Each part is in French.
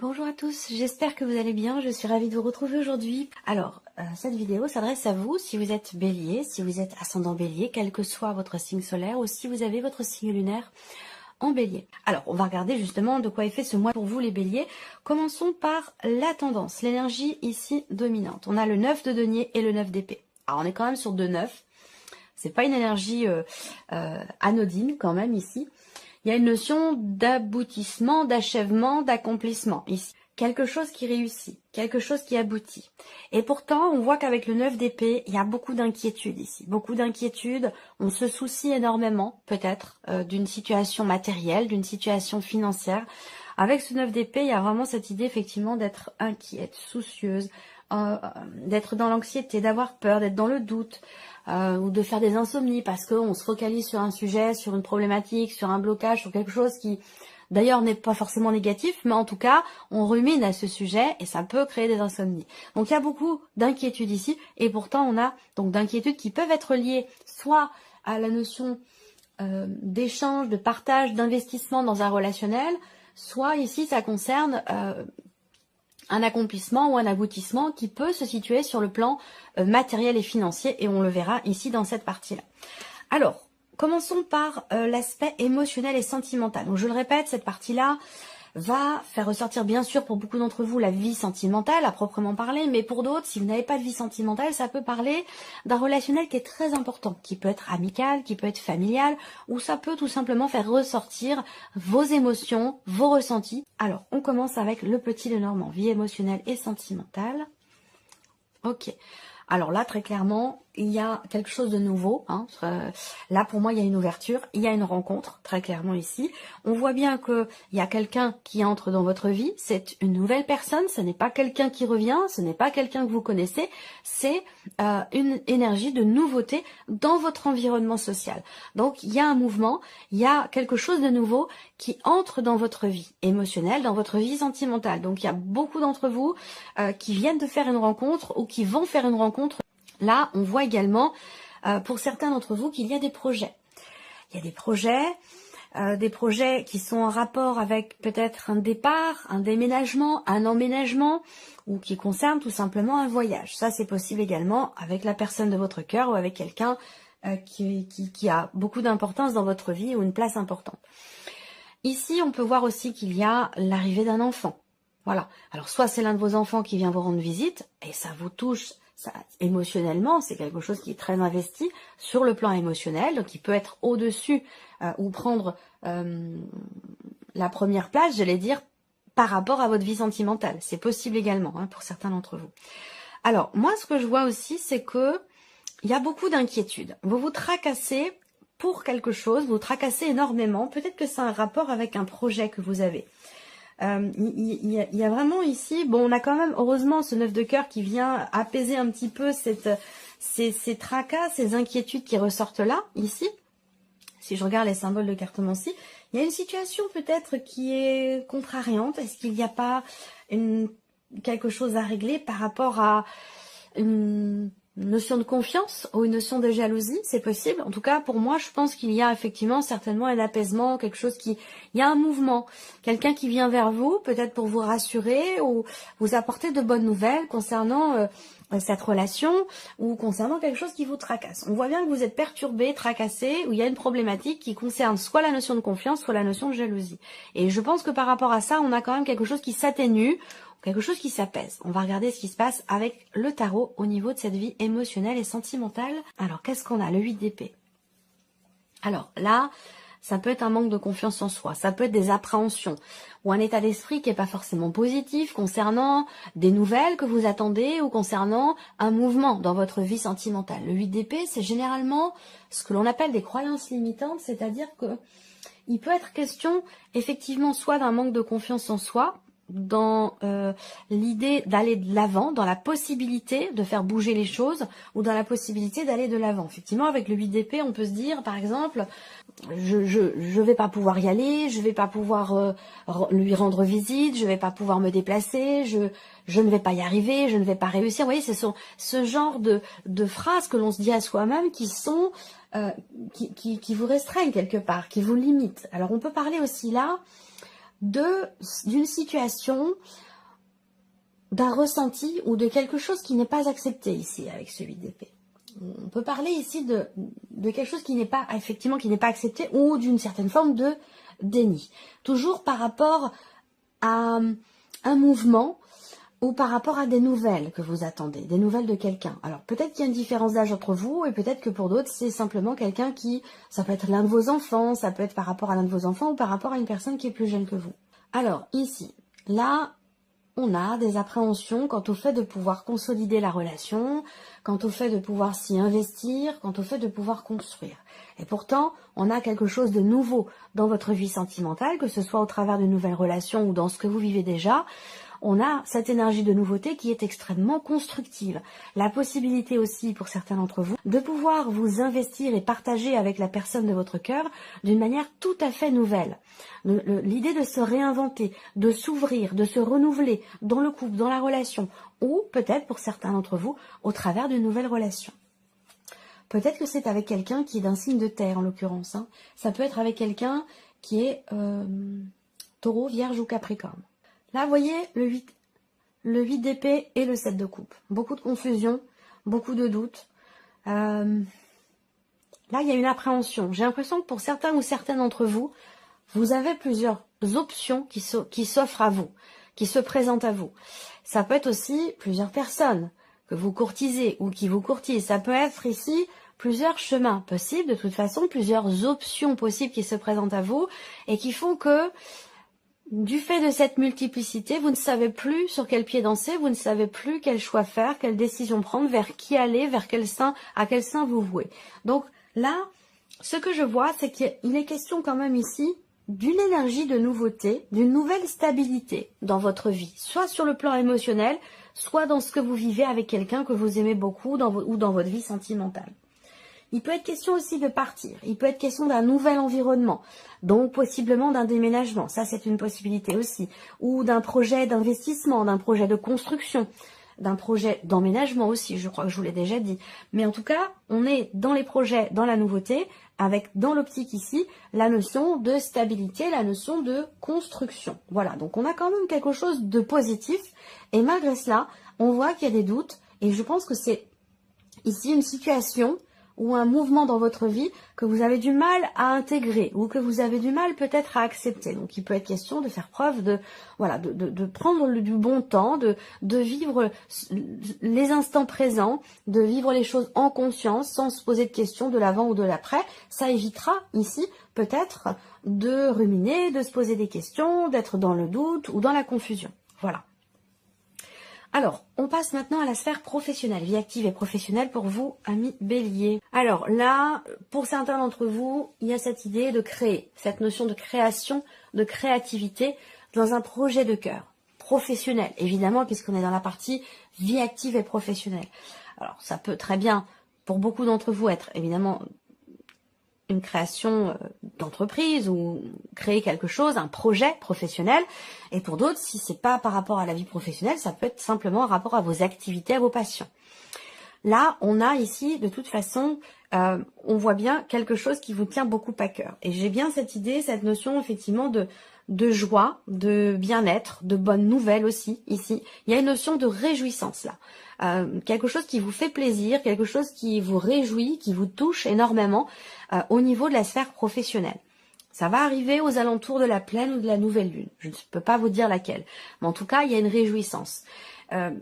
Bonjour à tous, j'espère que vous allez bien, je suis ravie de vous retrouver aujourd'hui. Alors, cette vidéo s'adresse à vous si vous êtes bélier, si vous êtes ascendant bélier, quel que soit votre signe solaire, ou si vous avez votre signe lunaire en bélier. Alors, on va regarder justement de quoi est fait ce mois pour vous les béliers. Commençons par la tendance, l'énergie ici dominante. On a le 9 de denier et le 9 d'épée. Alors, on est quand même sur 2-9. C'est pas une énergie anodine quand même ici. Il y a une notion d'aboutissement, d'achèvement, d'accomplissement ici. Quelque chose qui réussit, quelque chose qui aboutit. Et pourtant, on voit qu'avec le 9 d'épée, il y a beaucoup d'inquiétude ici. Beaucoup d'inquiétude, on se soucie énormément, peut-être, d'une situation matérielle, d'une situation financière. Avec ce 9 d'épée, il y a vraiment cette idée, effectivement, d'être inquiète, soucieuse, d'être dans l'anxiété, d'avoir peur, d'être dans le doute, ou de faire des insomnies parce qu'on se focalise sur un sujet, sur une problématique, sur un blocage, sur quelque chose qui d'ailleurs n'est pas forcément négatif, mais en tout cas on rumine à ce sujet et ça peut créer des insomnies. Donc il y a beaucoup d'inquiétudes ici et pourtant on a donc d'inquiétudes qui peuvent être liées soit à la notion d'échange, de partage, d'investissement dans un relationnel, soit ici ça concerne un accomplissement ou un aboutissement qui peut se situer sur le plan matériel et financier et on le verra ici dans cette partie-là. Alors, commençons par l'aspect émotionnel et sentimental. Donc je le répète, cette partie-là va faire ressortir bien sûr pour beaucoup d'entre vous la vie sentimentale à proprement parler, mais pour d'autres, si vous n'avez pas de vie sentimentale, ça peut parler d'un relationnel qui est très important, qui peut être amical, qui peut être familial, ou ça peut tout simplement faire ressortir vos émotions, vos ressentis. Alors, on commence avec le petit Lenormand, vie émotionnelle et sentimentale. Ok. Alors là, très clairement, il y a quelque chose de nouveau. Là, pour moi, il y a une ouverture, il y a une rencontre, très clairement ici. On voit bien qu'il y a quelqu'un qui entre dans votre vie. C'est une nouvelle personne, ce n'est pas quelqu'un qui revient, ce n'est pas quelqu'un que vous connaissez. C'est une énergie de nouveauté dans votre environnement social. Donc, il y a un mouvement, il y a quelque chose de nouveau qui entre dans votre vie émotionnelle, dans votre vie sentimentale. Donc, il y a beaucoup d'entre vous qui viennent de faire une rencontre ou qui vont faire une rencontre. Là, on voit également, pour certains d'entre vous, qu'il y a des projets. Il y a des projets qui sont en rapport avec peut-être un départ, un déménagement, un emménagement, ou qui concernent tout simplement un voyage. Ça, c'est possible également avec la personne de votre cœur ou avec quelqu'un qui a beaucoup d'importance dans votre vie ou une place importante. Ici, on peut voir aussi qu'il y a l'arrivée d'un enfant. Voilà. Alors, soit c'est l'un de vos enfants qui vient vous rendre visite, et ça vous touche ça, émotionnellement, c'est quelque chose qui est très investi sur le plan émotionnel, donc il peut être au-dessus ou prendre la première place, j'allais dire, par rapport à votre vie sentimentale. C'est possible également pour certains d'entre vous. Alors, moi, ce que je vois aussi, c'est que il y a beaucoup d'inquiétudes. Vous vous tracassez pour quelque chose, vous tracassez énormément. Peut-être que c'est un rapport avec un projet que vous avez. Il y a vraiment ici, bon, on a quand même heureusement ce 9 de cœur qui vient apaiser un petit peu ces tracas, ces inquiétudes qui ressortent là, ici. Si je regarde les symboles de cartomancie, il y a une situation peut-être qui est contrariante. Est-ce qu'il n'y a pas quelque chose à régler par rapport à une notion de confiance ou une notion de jalousie? C'est possible. En tout cas, pour moi, je pense qu'il y a effectivement certainement un apaisement, quelque chose il y a un mouvement. Quelqu'un qui vient vers vous, peut-être pour vous rassurer ou vous apporter de bonnes nouvelles concernant cette relation ou concernant quelque chose qui vous tracasse. On voit bien que vous êtes perturbé, tracassé, où il y a une problématique qui concerne soit la notion de confiance, soit la notion de jalousie. Et je pense que par rapport à ça, on a quand même quelque chose qui s'atténue, quelque chose qui s'apaise. On va regarder ce qui se passe avec le tarot au niveau de cette vie émotionnelle et sentimentale. Alors, qu'est-ce qu'on a? Le 8 d'épée. Alors là, ça peut être un manque de confiance en soi, ça peut être des appréhensions ou un état d'esprit qui n'est pas forcément positif concernant des nouvelles que vous attendez ou concernant un mouvement dans votre vie sentimentale. Le 8 d'épée, c'est généralement ce que l'on appelle des croyances limitantes, c'est-à-dire que il peut être question effectivement soit d'un manque de confiance en soi, dans l'idée d'aller de l'avant, dans la possibilité de faire bouger les choses ou dans la possibilité d'aller de l'avant. Effectivement, avec le 8 d'épée, on peut se dire, par exemple, je vais pas pouvoir y aller, je vais pas pouvoir lui rendre visite, je vais pas pouvoir me déplacer, je ne vais pas y arriver, je ne vais pas réussir. Vous voyez, ce genre de phrases que l'on se dit à soi-même qui sont qui vous restreignent quelque part, qui vous limitent. Alors, on peut parler aussi là d'une situation, d'un ressenti ou de quelque chose qui n'est pas accepté ici avec ce 8 d'épée. On peut parler ici de quelque chose qui n'est pas, effectivement, qui n'est pas accepté ou d'une certaine forme de déni. Toujours par rapport à un mouvement ou par rapport à des nouvelles que vous attendez, des nouvelles de quelqu'un. Alors peut-être qu'il y a une différence d'âge entre vous et peut-être que pour d'autres c'est simplement quelqu'un qui, ça peut être l'un de vos enfants, ça peut être par rapport à l'un de vos enfants ou par rapport à une personne qui est plus jeune que vous. Alors ici, là, on a des appréhensions quant au fait de pouvoir consolider la relation, quant au fait de pouvoir s'y investir, quant au fait de pouvoir construire. Et pourtant, on a quelque chose de nouveau dans votre vie sentimentale, que ce soit au travers de nouvelles relations ou dans ce que vous vivez déjà. On a cette énergie de nouveauté qui est extrêmement constructive. La possibilité aussi, pour certains d'entre vous, de pouvoir vous investir et partager avec la personne de votre cœur d'une manière tout à fait nouvelle. L'idée de se réinventer, de s'ouvrir, de se renouveler dans le couple, dans la relation, ou peut-être pour certains d'entre vous, au travers d'une nouvelle relation. Peut-être que c'est avec quelqu'un qui est d'un signe de terre, en l'occurrence. Ça peut être avec quelqu'un qui est Taureau, Vierge ou Capricorne. Là, vous voyez, le 8 d'épée et le 7 de coupe. Beaucoup de confusion, beaucoup de doutes. Là, il y a une appréhension. J'ai l'impression que pour certains ou certaines d'entre vous, vous avez plusieurs options qui s'offrent à vous, qui se présentent à vous. Ça peut être aussi plusieurs personnes que vous courtisez ou qui vous courtisent. Ça peut être ici plusieurs chemins possibles, de toute façon, plusieurs options possibles qui se présentent à vous et qui font que du fait de cette multiplicité, vous ne savez plus sur quel pied danser, vous ne savez plus quel choix faire, quelle décision prendre, vers qui aller, vers quel sein, à quel sein vous vouer. Donc là, ce que je vois, c'est qu'il est question quand même ici d'une énergie de nouveauté, d'une nouvelle stabilité dans votre vie, soit sur le plan émotionnel, soit dans ce que vous vivez avec quelqu'un que vous aimez beaucoup ou dans votre vie sentimentale. Il peut être question aussi de partir, il peut être question d'un nouvel environnement, donc possiblement d'un déménagement, ça c'est une possibilité aussi, ou d'un projet d'investissement, d'un projet de construction, d'un projet d'emménagement aussi, je crois que je vous l'ai déjà dit. Mais en tout cas, on est dans les projets, dans la nouveauté, avec dans l'optique ici, la notion de stabilité, la notion de construction. Voilà, donc on a quand même quelque chose de positif, et malgré cela, on voit qu'il y a des doutes, et je pense que c'est ici une situation ou un mouvement dans votre vie que vous avez du mal à intégrer ou que vous avez du mal peut-être à accepter. Donc il peut être question de faire preuve de voilà de prendre du bon temps, de vivre les instants présents, de vivre les choses en conscience sans se poser de questions de l'avant ou de l'après. Ça évitera ici peut-être de ruminer, de se poser des questions, d'être dans le doute ou dans la confusion. Voilà. Alors, on passe maintenant à la sphère professionnelle, vie active et professionnelle pour vous, amis béliers. Alors là, pour certains d'entre vous, il y a cette idée de créer, cette notion de création, de créativité dans un projet de cœur, professionnel, évidemment, puisqu'on est dans la partie vie active et professionnelle. Alors, ça peut très bien, pour beaucoup d'entre vous, être évidemment une création d'entreprise ou créer quelque chose, un projet professionnel. Et pour d'autres, si c'est pas par rapport à la vie professionnelle, ça peut être simplement en rapport à vos activités, à vos passions. Là, on a ici, de toute façon, on voit bien quelque chose qui vous tient beaucoup à cœur. Et j'ai bien cette idée, cette notion effectivement de joie, de bien-être, de bonnes nouvelles aussi, ici. Il y a une notion de réjouissance là. Quelque chose qui vous fait plaisir, quelque chose qui vous réjouit, qui vous touche énormément au niveau de la sphère professionnelle. Ça va arriver aux alentours de la pleine ou de la nouvelle lune. Je ne peux pas vous dire laquelle. Mais en tout cas, il y a une réjouissance.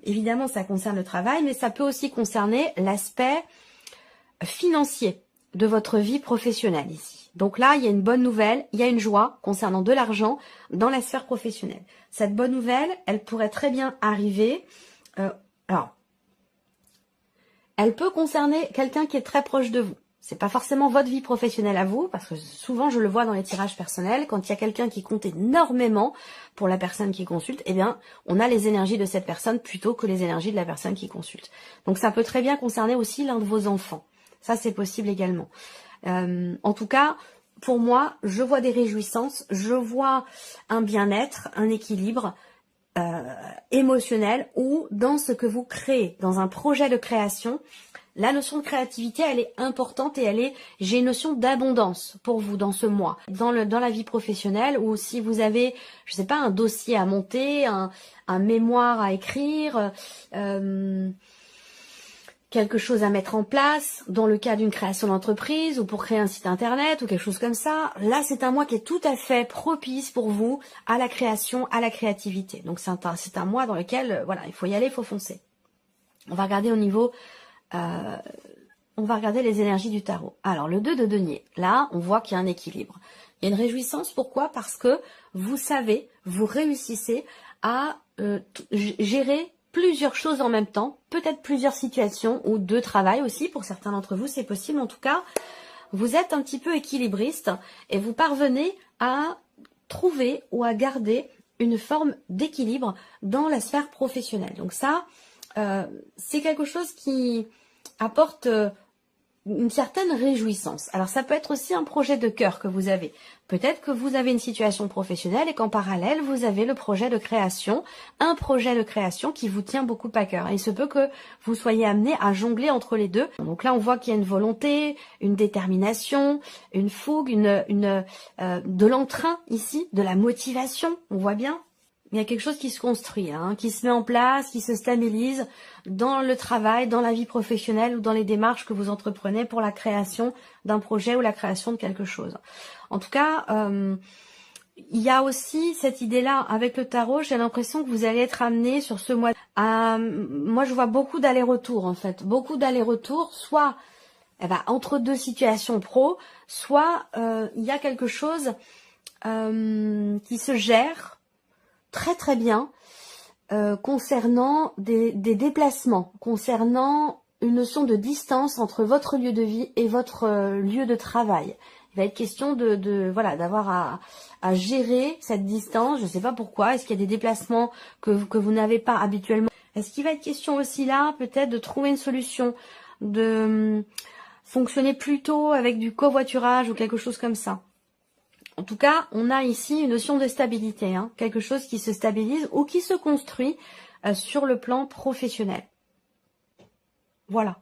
Évidemment, ça concerne le travail, mais ça peut aussi concerner l'aspect financier de votre vie professionnelle ici. Donc là, il y a une bonne nouvelle, il y a une joie concernant de l'argent dans la sphère professionnelle. Cette bonne nouvelle, elle pourrait très bien arriver. Alors, elle peut concerner quelqu'un qui est très proche de vous. C'est pas forcément votre vie professionnelle à vous, parce que souvent je le vois dans les tirages personnels, quand il y a quelqu'un qui compte énormément pour la personne qui consulte, eh bien, on a les énergies de cette personne plutôt que les énergies de la personne qui consulte. Donc ça peut très bien concerner aussi l'un de vos enfants. Ça, c'est possible également. En tout cas, pour moi, je vois des réjouissances, je vois un bien-être, un équilibre émotionnel ou dans ce que vous créez, dans un projet de création, La notion de créativité, elle est importante et j'ai une notion d'abondance pour vous dans ce mois. Dans la vie professionnelle, ou si vous avez, je sais pas, un dossier à monter, un mémoire à écrire, quelque chose à mettre en place, dans le cas d'une création d'entreprise ou pour créer un site internet ou quelque chose comme ça. Là, c'est un mois qui est tout à fait propice pour vous à la création, à la créativité. Donc c'est un mois dans lequel, voilà, il faut y aller, il faut foncer. On va regarder au niveau, on va regarder les énergies du tarot. Alors, le 2 de denier, là, on voit qu'il y a un équilibre. Il y a une réjouissance, pourquoi? Parce que vous savez, vous réussissez à gérer plusieurs choses en même temps, peut-être plusieurs situations ou de travail aussi, pour certains d'entre vous, c'est possible. En tout cas, vous êtes un petit peu équilibriste et vous parvenez à trouver ou à garder une forme d'équilibre dans la sphère professionnelle. Donc ça, c'est quelque chose qui apporte une certaine réjouissance. Alors ça peut être aussi un projet de cœur que vous avez. Peut-être que vous avez une situation professionnelle et qu'en parallèle, vous avez le projet de création, un projet de création qui vous tient beaucoup à cœur. Et il se peut que vous soyez amené à jongler entre les deux. Donc là, on voit qu'il y a une volonté, une détermination, une fougue, de l'entrain ici, de la motivation, on voit bien. Il y a quelque chose qui se construit, hein, qui se met en place, qui se stabilise dans le travail, dans la vie professionnelle ou dans les démarches que vous entreprenez pour la création d'un projet ou la création de quelque chose. En tout cas, il y a aussi cette idée-là avec le tarot, j'ai l'impression que vous allez être amené sur ce mois. Moi, je vois beaucoup d'allers-retours en fait, beaucoup d'allers-retours, soit entre deux situations pro, soit il y a quelque chose qui se gère très très bien concernant des déplacements, concernant une notion de distance entre votre lieu de vie et votre lieu de travail. Il va être question voilà, d'avoir à gérer cette distance. Je ne sais pas pourquoi. Est-ce qu'il y a des déplacements que vous n'avez pas habituellement? Est-ce qu'il va être question aussi là peut-être de trouver une solution, de fonctionner plutôt avec du covoiturage ou quelque chose comme ça? En tout cas, on a ici une notion de stabilité, hein, quelque chose qui se stabilise ou qui se construit sur le plan professionnel. Voilà.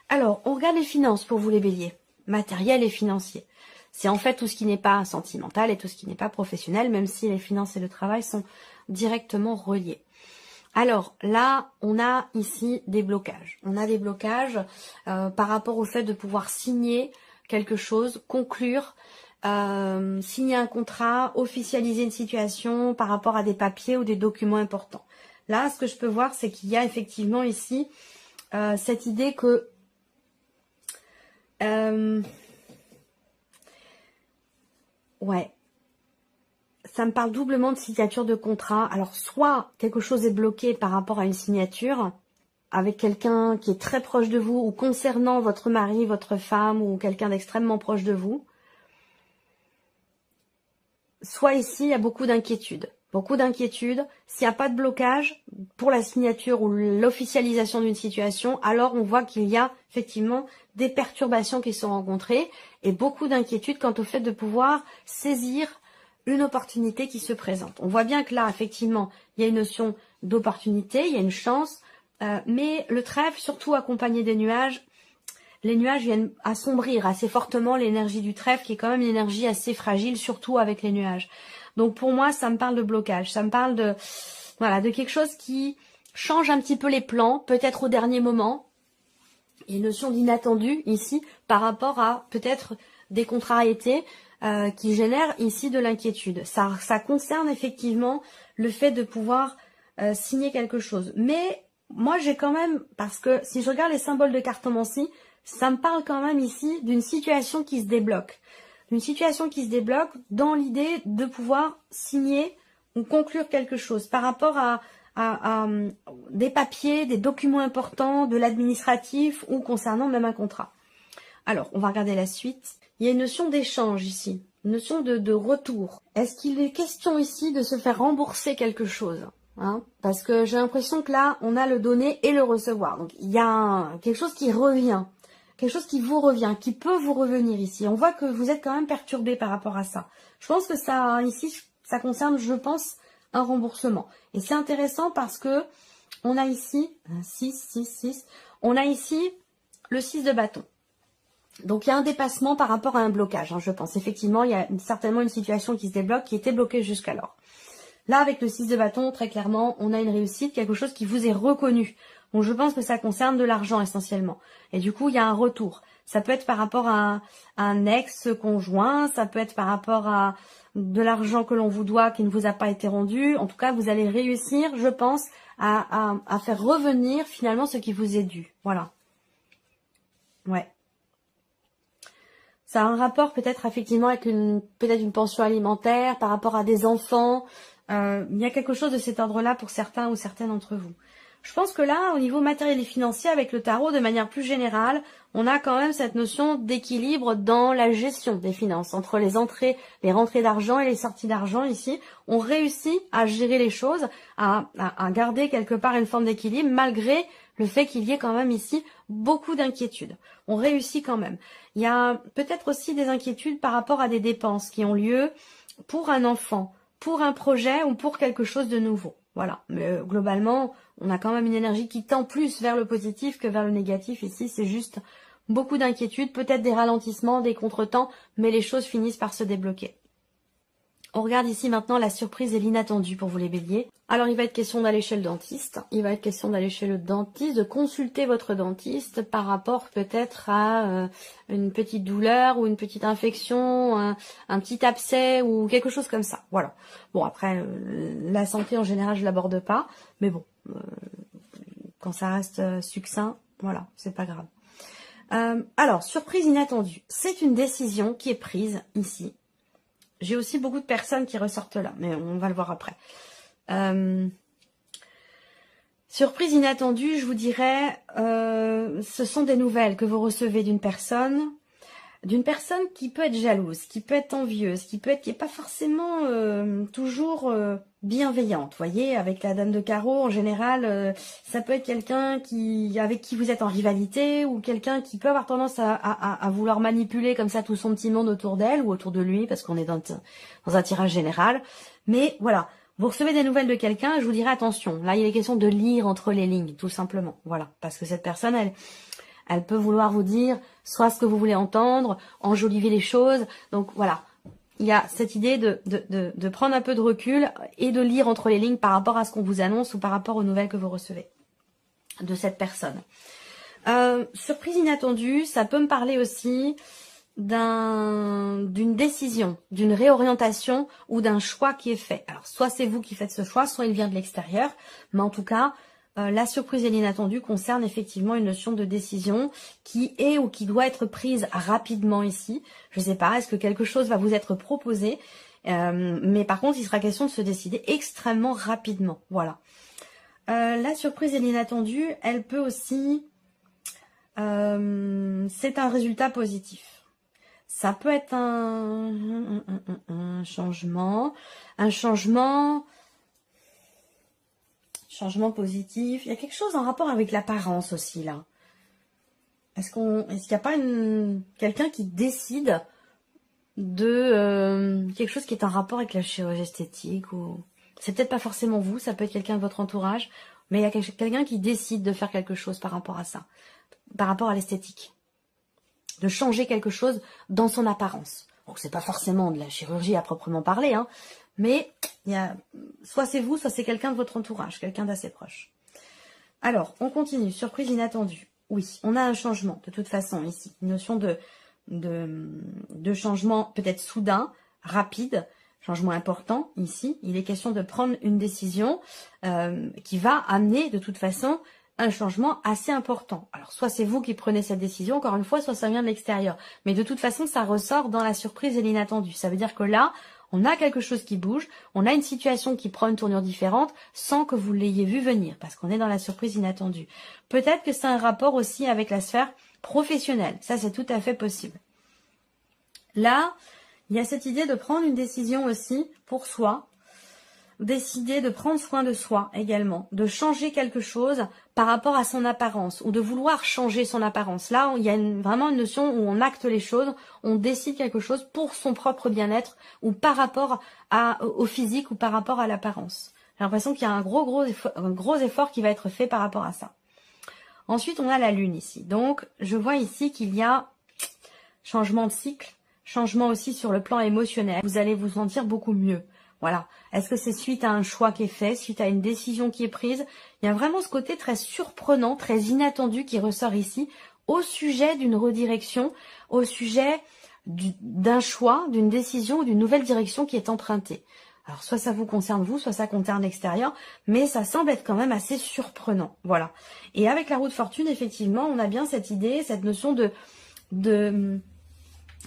Alors, on regarde les finances pour vous les béliers, matériel et financier. C'est en fait tout ce qui n'est pas sentimental et tout ce qui n'est pas professionnel, même si les finances et le travail sont directement reliés. Alors là, on a ici des blocages. On a des blocages par rapport au fait de pouvoir signer quelque chose, conclure, signer un contrat, officialiser une situation par rapport à des papiers ou des documents importants. Là, ce que je peux voir, c'est qu'il y a effectivement ici cette idée que ouais, ça me parle doublement de signature de contrat. Alors, soit quelque chose est bloqué par rapport à une signature avec quelqu'un qui est très proche de vous ou concernant votre mari, votre femme ou quelqu'un d'extrêmement proche de vous. Soit ici, il y a beaucoup d'inquiétudes. Beaucoup d'inquiétudes. S'il n'y a pas de blocage pour la signature ou l'officialisation d'une situation, alors on voit qu'il y a effectivement des perturbations qui sont rencontrées et beaucoup d'inquiétudes quant au fait de pouvoir saisir une opportunité qui se présente. On voit bien que là, effectivement, il y a une notion d'opportunité, il y a une chance, mais le trèfle, surtout accompagné des nuages, les nuages viennent assombrir assez fortement l'énergie du trèfle, qui est quand même une énergie assez fragile, surtout avec les nuages. Donc pour moi, ça me parle de blocage, ça me parle de voilà, de quelque chose qui change un petit peu les plans, peut-être au dernier moment. Il y a une notion d'inattendu ici par rapport à peut-être des contrariétés qui génèrent ici de l'inquiétude. Ça concerne effectivement le fait de pouvoir signer quelque chose. Mais moi, j'ai quand même, parce que si je regarde les symboles de cartomancie, ça me parle quand même ici d'une situation qui se débloque. Une situation qui se débloque dans l'idée de pouvoir signer ou conclure quelque chose par rapport à des papiers, des documents importants, de l'administratif ou concernant même un contrat. Alors, on va regarder la suite. Il y a une notion d'échange ici, une notion de retour. Est-ce qu'il est question ici de se faire rembourser quelque chose, hein? Parce que j'ai l'impression que là, on a le donner et le recevoir. Donc, il y a quelque chose qui revient. Quelque chose qui vous revient, qui peut vous revenir ici. On voit que vous êtes quand même perturbé par rapport à ça. Je pense que ça, ici, ça concerne, je pense, un remboursement. Et c'est intéressant parce que on a ici, 6, 6, 6, on a ici le 6 de bâton. Donc, il y a un dépassement par rapport à un blocage, hein, je pense. Effectivement, il y a certainement une situation qui se débloque, qui était bloquée jusqu'alors. Là, avec le 6 de bâton, très clairement, on a une réussite, quelque chose qui vous est reconnu. Donc, je pense que ça concerne de l'argent essentiellement. Et du coup, il y a un retour. Ça peut être par rapport à un ex-conjoint, ça peut être par rapport à de l'argent que l'on vous doit qui ne vous a pas été rendu. En tout cas, vous allez réussir, je pense, à faire revenir finalement ce qui vous est dû. Voilà. Ouais. Ça a un rapport peut-être effectivement avec peut-être une pension alimentaire, par rapport à des enfants. Il y a quelque chose de cet ordre-là pour certains ou certaines d'entre vous. Je pense que là, au niveau matériel et financier, avec le tarot, de manière plus générale, on a quand même cette notion d'équilibre dans la gestion des finances. Entre les rentrées d'argent et les sorties d'argent ici, on réussit à gérer les choses, à garder quelque part une forme d'équilibre, malgré le fait qu'il y ait quand même ici beaucoup d'inquiétudes. On réussit quand même. Il y a peut-être aussi des inquiétudes par rapport à des dépenses qui ont lieu pour un enfant, pour un projet ou pour quelque chose de nouveau. Voilà. Mais globalement, on a quand même une énergie qui tend plus vers le positif que vers le négatif. Ici, c'est juste beaucoup d'inquiétudes, peut-être des ralentissements, des contretemps, mais les choses finissent par se débloquer. On regarde ici maintenant la surprise et l'inattendu pour vous les béliers. Alors il va être question d'aller chez le dentiste, de consulter votre dentiste par rapport peut-être à une petite douleur ou une petite infection, un petit abcès ou quelque chose comme ça. Voilà. Bon après, la santé en général je l'aborde pas, mais bon, quand ça reste succinct, voilà, c'est pas grave. Alors, surprise inattendue, c'est une décision qui est prise ici. J'ai aussi beaucoup de personnes qui ressortent là, mais on va le voir après. Surprise inattendue, je vous dirais, ce sont des nouvelles que vous recevez d'une personne qui peut être jalouse, qui peut être envieuse, qui est pas forcément toujours bienveillante. Vous voyez, avec la dame de carreau, en général, ça peut être quelqu'un avec qui vous êtes en rivalité ou quelqu'un qui peut avoir tendance à vouloir manipuler comme ça tout son petit monde autour d'elle ou autour de lui, parce qu'on est dans un tirage général. Mais voilà, vous recevez des nouvelles de quelqu'un, je vous dirais attention. Là, il est question de lire entre les lignes, tout simplement. Voilà, parce que cette personne, elle peut vouloir vous dire soit ce que vous voulez entendre, enjoliver les choses. Donc voilà, il y a cette idée de prendre un peu de recul et de lire entre les lignes par rapport à ce qu'on vous annonce ou par rapport aux nouvelles que vous recevez de cette personne. Surprise inattendue, ça peut me parler aussi d'une décision, d'une réorientation ou d'un choix qui est fait. Alors soit c'est vous qui faites ce choix, soit il vient de l'extérieur, mais en tout cas, la surprise et l'inattendu concerne effectivement une notion de décision qui est ou qui doit être prise rapidement ici. Je ne sais pas, est-ce que quelque chose va vous être proposé, mais par contre, il sera question de se décider extrêmement rapidement. Voilà. La surprise et l'inattendu, elle peut aussi... c'est un résultat positif. Ça peut être un changement positif. Il y a quelque chose en rapport avec l'apparence aussi là. Est-ce qu'il n'y a pas quelqu'un qui décide de quelque chose qui est en rapport avec la chirurgie esthétique ou c'est peut-être pas forcément vous, ça peut être quelqu'un de votre entourage, mais il y a quelqu'un qui décide de faire quelque chose par rapport à ça, par rapport à l'esthétique, de changer quelque chose dans son apparence. Donc c'est pas forcément de la chirurgie à proprement parler, hein, mais il y a soit c'est vous, soit c'est quelqu'un de votre entourage, quelqu'un d'assez proche. Alors, on continue, surprise inattendue. Oui, on a un changement, de toute façon, ici. Une notion de changement peut-être soudain, rapide, changement important, ici. Il est question de prendre une décision qui va amener, de toute façon, un changement assez important. Alors, soit c'est vous qui prenez cette décision, encore une fois, soit ça vient de l'extérieur. Mais de toute façon, ça ressort dans la surprise et l'inattendu. Ça veut dire que là, on a quelque chose qui bouge, on a une situation qui prend une tournure différente sans que vous l'ayez vu venir, parce qu'on est dans la surprise inattendue. Peut-être que c'est un rapport aussi avec la sphère professionnelle. Ça, c'est tout à fait possible. Là, il y a cette idée de prendre une décision aussi pour soi, décider de prendre soin de soi également, de changer quelque chose par rapport à son apparence ou de vouloir changer son apparence. Là, il y a vraiment une notion où on acte les choses, on décide quelque chose pour son propre bien-être ou par rapport au physique ou par rapport à l'apparence. J'ai l'impression qu'il y a un gros effort qui va être fait par rapport à ça. Ensuite, on a la lune ici. Donc, je vois ici qu'il y a changement de cycle, changement aussi sur le plan émotionnel. Vous allez vous sentir beaucoup mieux. Voilà. Est-ce que c'est suite à un choix qui est fait, suite à une décision qui est prise? Il y a vraiment ce côté très surprenant, très inattendu qui ressort ici au sujet d'une redirection, au sujet d'un choix, d'une décision, d'une nouvelle direction qui est empruntée. Alors, soit ça vous concerne vous, soit ça concerne l'extérieur, mais ça semble être quand même assez surprenant. Voilà. Et avec la roue de fortune, effectivement, on a bien cette idée, cette notion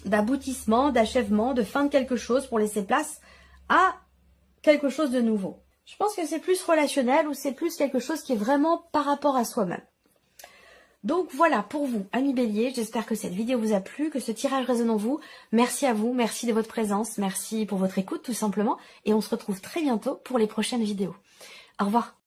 d'aboutissement, d'achèvement, de fin de quelque chose pour laisser place à quelque chose de nouveau. Je pense que c'est plus relationnel ou c'est plus quelque chose qui est vraiment par rapport à soi-même. Donc voilà pour vous, amis béliers, j'espère que cette vidéo vous a plu, que ce tirage résonne en vous. Merci à vous, merci de votre présence, merci pour votre écoute tout simplement. Et on se retrouve très bientôt pour les prochaines vidéos. Au revoir.